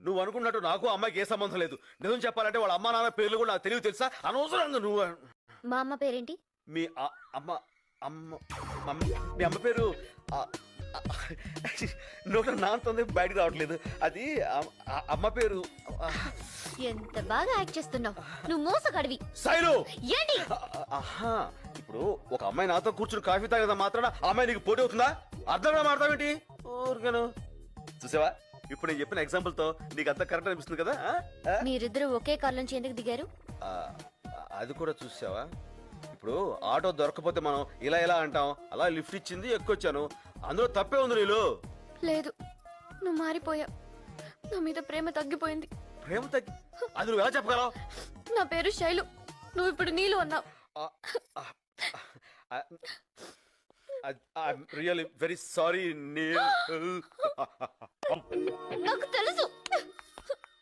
నువ్వు అనుకున్నట్టు నాకు అమ్మాయికి ఏ సంబంధం లేదు. నిజం చెప్పాలంటే వాళ్ళ అమ్మా నాన్న పేర్లు కూడా నాకు తెలియదు తెలుసా. అనవసరంగా నువ్వు మా అమ్మ పేరేంటి? మీ అమ్మ అమ్మ మీ అమ్మ పేరు నోట నాంతుంది బయటకు రావట్లేదు. అది అమ్మ పేరు. ఎంత బాగా యాక్ట్ చేస్తున్నావు నువ్వు, మోసగాడివి. శైలు ఏంటి? ఆహా, ఇప్పుడు ఒక అమ్మాయి నాతో కూర్చుని కాఫీ తాగదా మాత్రాన ఆ అమ్మాయి నీకు పోటీ అవుతుందా? అర్థంగా మాట్లాడతావేంటి? ఊరికేను చూసావా, ఇప్పుడు నేను చెప్పిన ఎగ్జాంపుల్ తో నీకు అంత కరెక్ట్ అనిపిస్తుంది కదా. మీరిద్దరు ఒకే కార్ నుంచి ఎందుకు దిగారు? ఆ, అది కూడా చూసావా, ఇప్పుడు ఆటో దొరకపోతే మనం ఇలా అంటాం, అలా లిఫ్ట్ ఇచ్చింది ఎక్కొచ్చాను, అందులో తప్పే ఉంది. నీళ్ళు లేదు, నువ్వు మారిపోయావు. నా మీద ప్రేమ తగ్గిపోయింది. ప్రేమ తగ్గి అది నువ్వు ఎలా చెప్పగలవు? నా పేరు శైలు, నువ్వు ఇప్పుడు నీళ్ళు అన్నావు. Really very sorry Neel. నాకు తెలుసు.